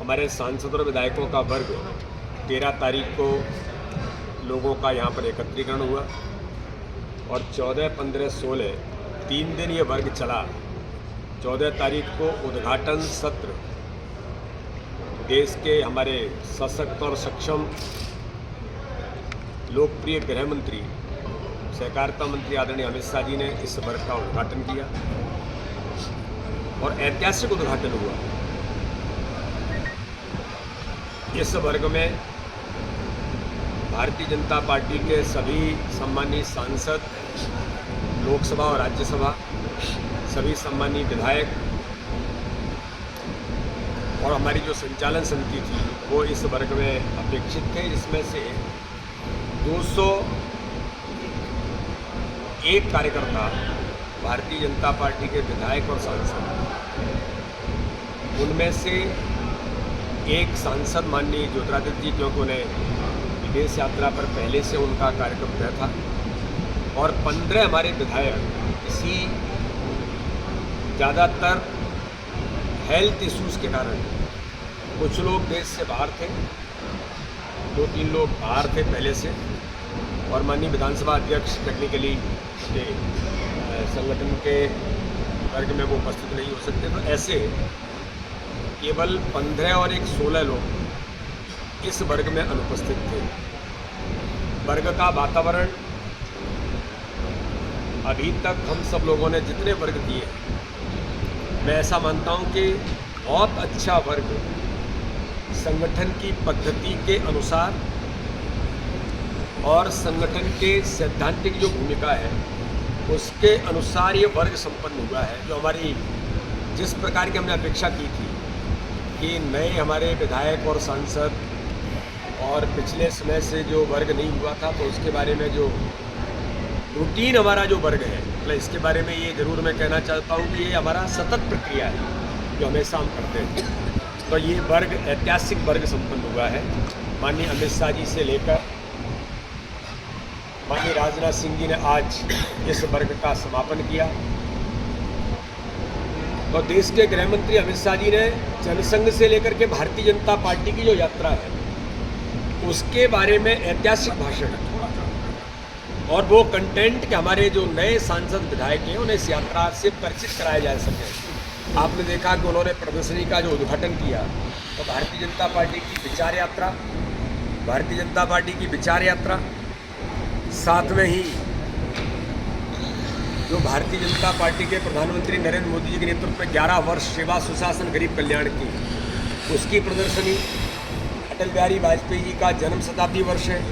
हमारे सांसद और विधायकों का वर्ग 13 तारीख को लोगों का यहाँ पर एकत्रीकरण हुआ और 14, 15, 16 3 दिन ये वर्ग चला। 14 तारीख को उद्घाटन सत्र देश के हमारे सशक्त और सक्षम लोकप्रिय गृह मंत्री सहकारिता मंत्री आदरणीय अमित शाह जी ने इस वर्ग का उद्घाटन किया और ऐतिहासिक उद्घाटन हुआ। इस वर्ग में भारतीय जनता पार्टी के सभी सम्मानित सांसद, लोकसभा और राज्यसभा, सभी सम्मानित विधायक और हमारी जो संचालन समिति थी वो इस वर्ग में अपेक्षित थे, जिसमें से 201 कार्यकर्ता भारतीय जनता पार्टी के विधायक और सांसद, उनमें से एक सांसद माननीय ज्योतिरादित्य जी, क्योंकि उन्हें विदेश यात्रा पर पहले से उनका कार्यक्रम तय था, और 15 हमारे विधायक इसी ज़्यादातर हेल्थ इश्यूज़ के कारण, कुछ लोग देश से बाहर थे, 2-3 लोग बाहर थे पहले से, और माननीय विधानसभा अध्यक्ष टेक्निकली के संगठन के वर्ग में वो उपस्थित नहीं हो सकते, तो ऐसे केवल 15 और एक 16 लोग इस वर्ग में अनुपस्थित थे। वर्ग का वातावरण अभी तक हम सब लोगों ने जितने वर्ग दिए, मैं ऐसा मानता हूं कि बहुत अच्छा वर्ग संगठन की पद्धति के अनुसार और संगठन के सैद्धांतिक जो भूमिका है उसके अनुसार ये वर्ग संपन्न हुआ है। जो हमारी जिस प्रकार की हमने अपेक्षा की थी कि नए हमारे विधायक और सांसद, और पिछले समय से जो वर्ग नहीं हुआ था तो उसके बारे में जो रूटीन हमारा जो वर्ग है, मतलब इसके बारे में ये ज़रूर मैं कहना चाहता हूँ कि ये हमारा सतत प्रक्रिया है जो हमेशा हम करते हैं। तो ये वर्ग ऐतिहासिक वर्ग संपन्न हुआ है। माननीय अमित शाह जी से लेकर माननीय राजनाथ सिंह जी ने आज इस वर्ग का समापन किया। तो देश के गृह मंत्री अमित शाह जी ने जनसंघ से लेकर के भारतीय जनता पार्टी की जो यात्रा है उसके बारे में ऐतिहासिक भाषण, और वो कंटेंट के हमारे जो नए सांसद विधायक हैं उन्हें इस यात्रा से परिचित कराया जा सके। आपने देखा कि उन्होंने प्रदर्शनी का जो उद्घाटन किया, तो भारतीय जनता पार्टी की विचार यात्रा, भारतीय जनता पार्टी की विचार यात्रा, साथ में ही जो भारतीय जनता पार्टी के प्रधानमंत्री नरेंद्र मोदी जी के नेतृत्व में 11 वर्ष सेवा सुशासन गरीब कल्याण की, उसकी प्रदर्शनी, अटल बिहारी वाजपेयी जी का जन्म शताब्दी वर्ष है,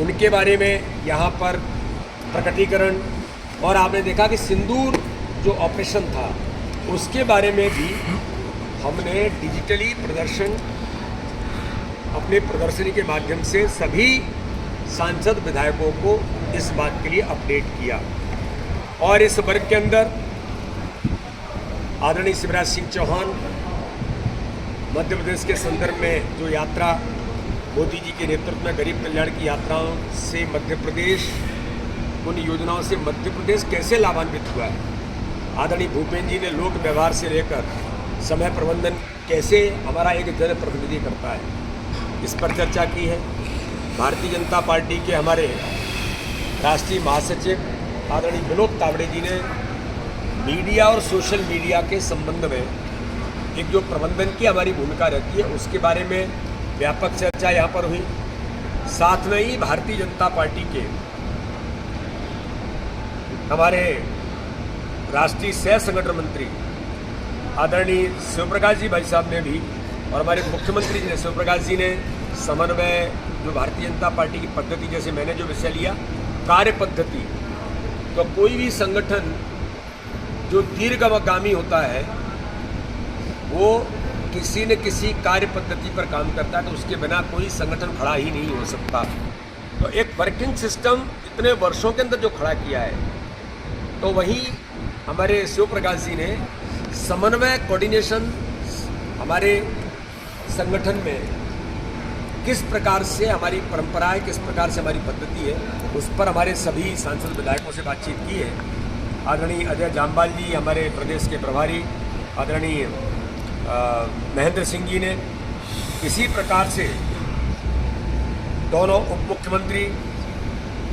उनके बारे में यहाँ पर प्रकटीकरण, और आपने देखा कि सिंदूर जो ऑपरेशन था उसके बारे में भी हमने डिजिटली प्रदर्शन अपने प्रदर्शनी के माध्यम से सभी सांसद विधायकों को इस बात के लिए अपडेट किया। और इस वर्ग के अंदर आदरणीय शिवराज सिंह चौहान मध्य प्रदेश के संदर्भ में जो यात्रा मोदी जी के नेतृत्व में गरीब कल्याण की यात्राओं से मध्य प्रदेश, उन योजनाओं से मध्य प्रदेश कैसे लाभान्वित हुआ है, आदरणीय भूपेंद्र जी ने लोक व्यवहार से लेकर समय प्रबंधन कैसे हमारा एक जनप्रतिनिधि करता है, इस पर चर्चा की है। भारतीय जनता पार्टी के हमारे राष्ट्रीय महासचिव आदरणीय विनोद तावड़े जी ने मीडिया और सोशल मीडिया के संबंध में एक जो प्रबंधन की हमारी भूमिका रहती है उसके बारे में व्यापक चर्चा यहाँ पर हुई। साथ में ही भारतीय जनता पार्टी के हमारे राष्ट्रीय सह संगठन मंत्री आदरणीय शिवप्रकाश जी भाई साहब ने भी, और हमारे मुख्यमंत्री जी ने, शिवप्रकाश जी ने समन्वय जो भारतीय जनता पार्टी की पद्धति, जैसे मैंने जो विषय लिया कार्य पद्धति, तो कोई भी संगठन जो दीर्घगामी होता है वो किसी न किसी कार्य पद्धति पर काम करता है, तो उसके बिना कोई संगठन खड़ा ही नहीं हो सकता। तो एक वर्किंग सिस्टम इतने वर्षों के अंदर जो खड़ा किया है, तो वहीं हमारे शिव प्रकाश जी ने समन्वय कोऑर्डिनेशन हमारे संगठन में किस प्रकार से हमारी परंपरा है, किस प्रकार से हमारी पद्धति है, उस पर हमारे सभी सांसद विधायकों से बातचीत की है। आदरणीय अजय जामवाल जी हमारे प्रदेश के प्रभारी, आदरणीय महेंद्र सिंह जी ने, इसी प्रकार से दोनों उप मुख्यमंत्री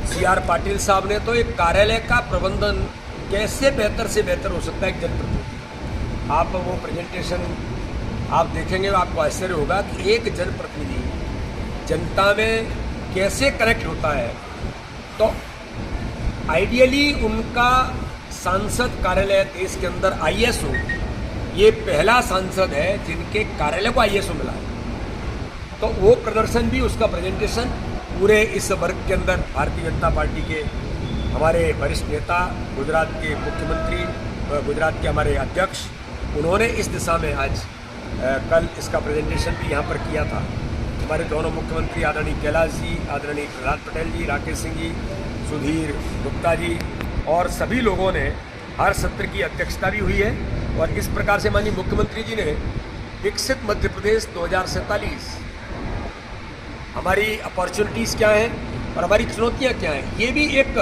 CR पाटिल साहब ने तो एक कार्यालय का प्रबंधन कैसे बेहतर से बेहतर हो सकता है एक जनप्रतिनिधि, आप वो प्रेजेंटेशन आप देखेंगे तो आपको आश्चर्य होगा कि एक जनप्रतिनिधि जनता में कैसे कनेक्ट होता है। तो आइडियली उनका सांसद कार्यालय देश के अंदर ISO, ये पहला सांसद है जिनके कार्यालय को ISO मिला है। तो वो प्रदर्शन भी, उसका प्रेजेंटेशन पूरे इस वर्ग के अंदर भारतीय जनता पार्टी के हमारे वरिष्ठ नेता, गुजरात के मुख्यमंत्री, गुजरात के हमारे अध्यक्ष, उन्होंने इस दिशा में आज कल इसका प्रेजेंटेशन भी यहाँ पर किया था। हमारे दोनों मुख्यमंत्री आदरणीय कैलाश जी, आदरणीय प्रहलाद पटेल जी, राकेश सिंह जी, सुधीर गुप्ता जी और सभी लोगों ने हर सत्र की अध्यक्षता भी हुई है। और इस प्रकार से माननीय मुख्यमंत्री जी ने विकसित मध्य प्रदेश 2047, हमारी अपॉर्चुनिटीज़ क्या हैं और हमारी चुनौतियां क्या हैं, ये भी एक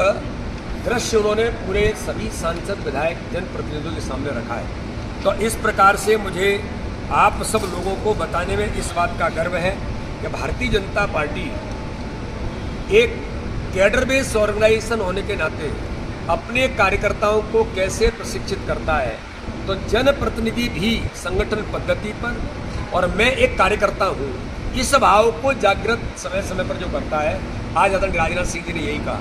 दृश्य उन्होंने पूरे सभी सांसद, विधायक, जनप्रतिनिधियों के सामने रखा है। तो इस प्रकार से मुझे आप सब लोगों को बताने में इस बात का गर्व है कि भारतीय जनता पार्टी एक कैडर बेस्ड ऑर्गेनाइजेशन होने के नाते अपने कार्यकर्ताओं को कैसे प्रशिक्षित करता है। तो जनप्रतिनिधि भी संगठन पद्धति पर, और मैं एक कार्यकर्ता हूँ, इस भाव को जागृत समय समय पर जो करता है। आज आदरणीय राजनाथ सिंह जी ने यही कहा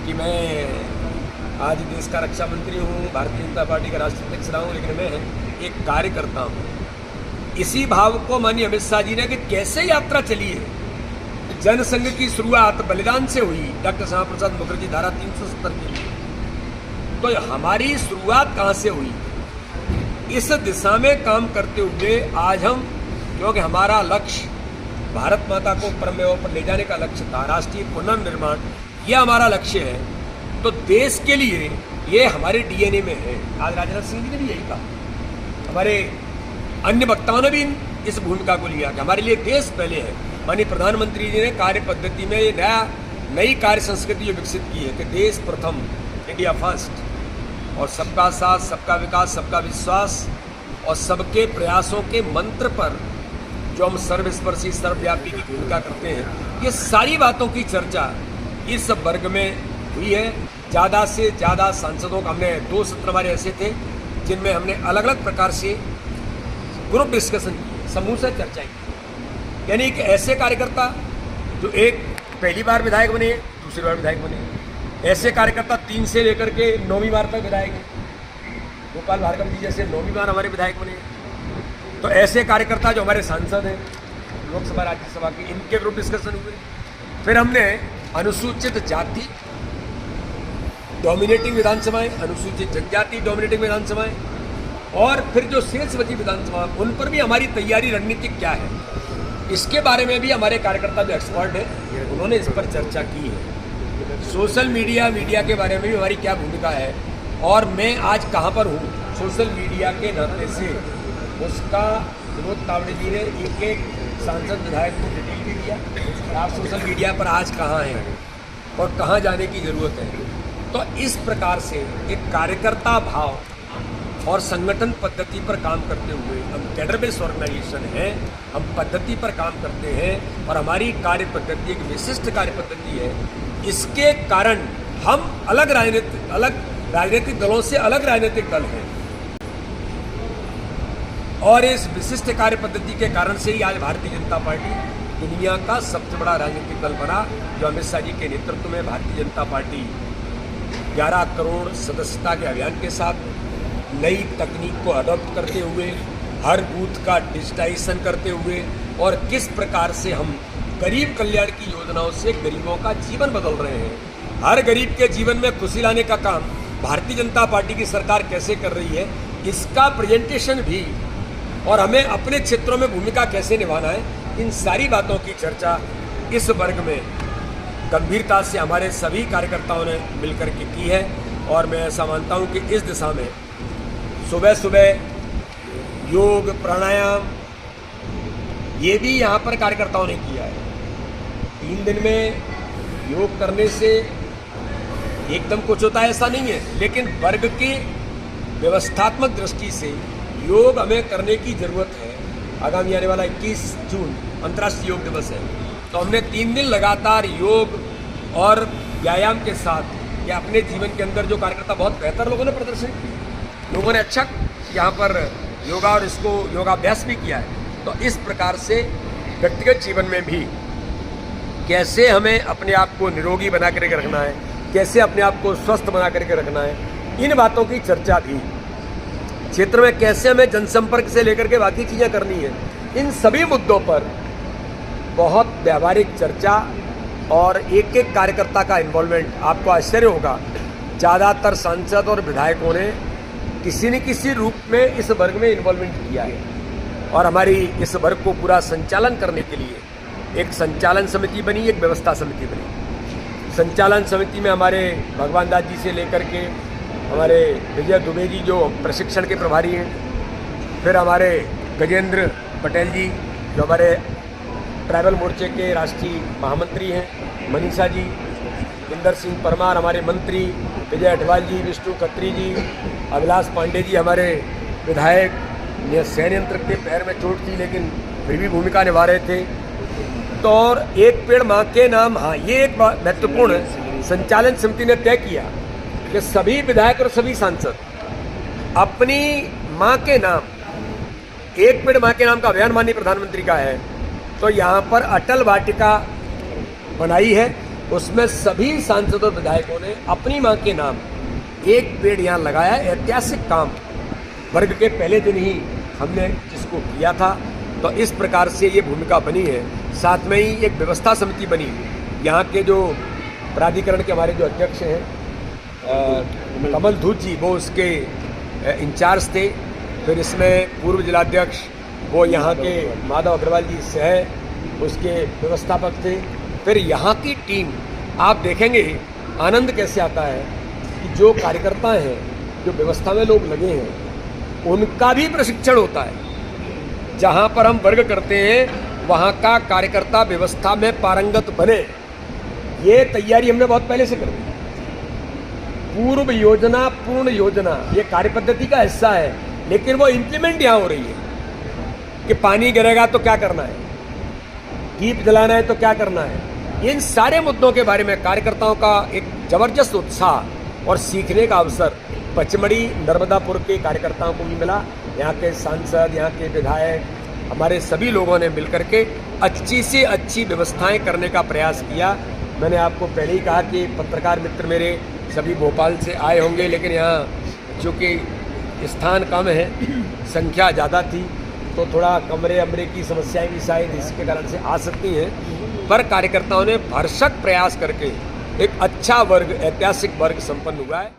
कि मैं आज देश का रक्षा मंत्री हूँ, भारतीय जनता पार्टी का राष्ट्रीय अध्यक्ष रहा हूँ, लेकिन मैं एक कार्यकर्ता हूँ। इसी भाव को माननीय अमित शाह जी ने कि कैसे यात्रा चली है। जनसंघ की शुरुआत बलिदान से हुई, डॉक्टर श्यामा प्रसाद मुखर्जी धारा 370 के लिए। तो हमारी शुरुआत कहाँ से हुई, इस दिशा में काम करते हुए आज हम, क्योंकि हमारा लक्ष्य भारत माता को परम वैभव पर ले जाने का लक्ष्य था, राष्ट्रीय पुनर्निर्माण, यह हमारा लक्ष्य है। तो देश के लिए ये हमारे DNA में है। आज राजनाथ सिंह जी ने भी यही कहा, हमारे अन्य वक्ताओं ने भी इस भूमिका को लिया कि हमारे लिए देश पहले है। माननीय प्रधानमंत्री जी ने कार्य पद्धति में ये नई कार्य संस्कृति जो विकसित की है कि देश प्रथम, इंडिया फर्स्ट, और सबका साथ, सबका विकास, सबका विश्वास और सबके प्रयासों के मंत्र पर जो हम सर्वस्पर्शी, सर्वव्यापी की भूमिका करते हैं, ये सारी बातों की चर्चा इस वर्ग में हुई है। ज़्यादा से ज़्यादा सांसदों का, हमने 2 सत्र हमारे ऐसे थे जिनमें हमने अलग अलग प्रकार से ग्रुप डिस्कशन किए, समूह से चर्चाएं की। यानी कि ऐसे कार्यकर्ता जो एक पहली बार विधायक बने, दूसरी बार विधायक बने, ऐसे कार्यकर्ता 3 से लेकर के 9वीं बार तक विधायक हैं। गोपाल भार्गव जी जैसे 9वीं बार हमारे विधायक बने। तो ऐसे कार्यकर्ता जो हमारे सांसद हैं लोकसभा, राज्यसभा के, इनके ग्रुप डिस्कशन हुए। फिर हमने अनुसूचित जाति डोमिनेटिंग विधानसभाएं, अनुसूचित जनजाति डोमिनेटिंग विधानसभाएं, और फिर जो शेष बची विधानसभा, उन पर भी हमारी तैयारी रणनीति क्या है, इसके बारे में भी हमारे कार्यकर्ता जो एक्सपर्ट हैं उन्होंने इस पर चर्चा की है। सोशल मीडिया के बारे में भी हमारी क्या भूमिका है, और मैं आज कहाँ पर हूँ सोशल मीडिया के नाते से, उसका विनोद तावड़े जी ने एक सांसद विधायक को डिटेल भी दिया। आप सोशल मीडिया पर आज कहाँ हैं और कहाँ जाने की ज़रूरत है। तो इस प्रकार से एक कार्यकर्ता भाव और संगठन पद्धति पर काम करते हुए, हम कैडर बेस्ड ऑर्गेनाइजेशन है, हम पद्धति पर काम करते हैं और हमारी कार्य पद्धति एक विशिष्ट कार्य पद्धति है। इसके कारण हम अलग राजनीतिक दलों से अलग राजनीतिक दल हैं, और इस विशिष्ट कार्य पद्धति के कारण से ही आज भारतीय जनता पार्टी दुनिया का सबसे बड़ा राजनीतिक दल बना, जो अमित शाह जी के नेतृत्व में भारतीय जनता पार्टी 11 करोड़ सदस्यता के अभियान के साथ नई तकनीक को अडॉप्ट करते हुए, हर बूथ का डिजिटाइजेशन करते हुए, और किस प्रकार से हम गरीब कल्याण की योजनाओं से गरीबों का जीवन बदल रहे हैं। हर गरीब के जीवन में खुशी लाने का काम भारतीय जनता पार्टी की सरकार कैसे कर रही है, इसका प्रेजेंटेशन भी, और हमें अपने क्षेत्रों में भूमिका कैसे निभाना है, इन सारी बातों की चर्चा इस वर्ग में गंभीरता से हमारे सभी कार्यकर्ताओं ने मिलकर के की है। और मैं ऐसा मानता हूं कि इस दिशा में सुबह सुबह योग, प्राणायाम, ये भी यहाँ पर कार्यकर्ताओं ने किया है। 3 दिन में योग करने से एकदम कुछ होता है ऐसा नहीं है, लेकिन वर्ग की व्यवस्थात्मक दृष्टि से योग हमें करने की ज़रूरत है। आगामी आने वाला 21 जून अंतर्राष्ट्रीय योग दिवस है, तो हमने 3 दिन लगातार योग और व्यायाम के साथ या अपने जीवन के अंदर जो कार्यकर्ता बहुत बेहतर लोगों ने प्रदर्शन किया, लोगों ने अच्छा यहाँ पर योगा और इसको योगाभ्यास भी किया है। तो इस प्रकार से व्यक्तिगत जीवन में भी कैसे हमें अपने आप को निरोगी बना करके रखना है, कैसे अपने आप को स्वस्थ बना करके रखना है, इन बातों की चर्चा भी, क्षेत्र में कैसे हमें जनसंपर्क से लेकर के बाकी चीज़ें करनी है, इन सभी मुद्दों पर बहुत व्यावहारिक चर्चा और एक एक कार्यकर्ता का इन्वॉल्वमेंट। आपको आश्चर्य होगा, ज़्यादातर सांसद और विधायकों ने किसी न किसी रूप में इस वर्ग में इन्वॉल्वमेंट किया है। और हमारी इस वर्ग को पूरा संचालन करने के लिए एक संचालन समिति बनी, एक व्यवस्था समिति बनी। संचालन समिति में हमारे भगवान दास जी से लेकर के हमारे विजय दुबे जी जो प्रशिक्षण के प्रभारी हैं, फिर हमारे गजेंद्र पटेल जी जो हमारे ट्राइबल मोर्चे के राष्ट्रीय महामंत्री हैं, मनीषा जी, इंदर सिंह परमार हमारे मंत्री, विजय अटवाल जी, विष्णु खत्री जी, अभिलाष पांडे जी हमारे विधायक, संयंत्र के पैर में चोट थी लेकिन फिर भी भूमिका निभा रहे थे। तो और एक पेड़ माँ के नाम, हाँ ये एक महत्वपूर्ण संचालन समिति ने तय किया कि सभी विधायक और सभी सांसद अपनी माँ के नाम, एक पेड़ माँ के नाम का अभियान माननीय प्रधानमंत्री का है, तो यहाँ पर अटल वाटिका बनाई है, उसमें सभी सांसदों और विधायकों ने अपनी माँ के नाम एक पेड़ यहाँ लगाया। ऐतिहासिक काम वर्ग के पहले दिन ही हमने जिसको किया था, तो इस प्रकार से ये भूमिका बनी है। साथ में ही एक व्यवस्था समिति बनी, यहाँ के जो प्राधिकरण के हमारे जो अध्यक्ष हैं कमल धूत जी, वो उसके इंचार्ज थे। फिर इसमें पूर्व जिलाध्यक्ष वो यहाँ के माधव अग्रवाल जी सह उसके व्यवस्थापक थे। फिर यहाँ की टीम, आप देखेंगे आनंद कैसे आता है कि जो कार्यकर्ता हैं, जो व्यवस्था में लोग लगे हैं, उनका भी प्रशिक्षण होता है। जहाँ पर हम वर्ग करते हैं वहाँ का कार्यकर्ता व्यवस्था में पारंगत बने, ये तैयारी हमने बहुत पहले से कर दी। पूर्व योजना, पूर्ण योजना ये कार्यपद्धति का हिस्सा है, लेकिन वो इम्प्लीमेंट यहाँ हो रही है कि पानी गिरेगा तो क्या करना है, दीप जलाना है तो क्या करना है। इन सारे मुद्दों के बारे में कार्यकर्ताओं का एक जबरदस्त उत्साह और सीखने का अवसर पचमढ़ी नर्मदापुर के कार्यकर्ताओं को भी मिला। यहाँ के सांसद, यहाँ के विधायक, हमारे सभी लोगों ने मिलकर के अच्छी से अच्छी व्यवस्थाएं करने का प्रयास किया। मैंने आपको पहले ही कहा कि पत्रकार मित्र मेरे सभी भोपाल से आए होंगे, लेकिन यहाँ चूँकि स्थान कम है, संख्या ज़्यादा थी, तो थोड़ा कमरे की समस्याएं भी शायद इसके कारण से आ सकती हैं, पर कार्यकर्ताओं ने भरसक प्रयास करके एक अच्छा वर्ग, ऐतिहासिक वर्ग संपन्न हुआ है।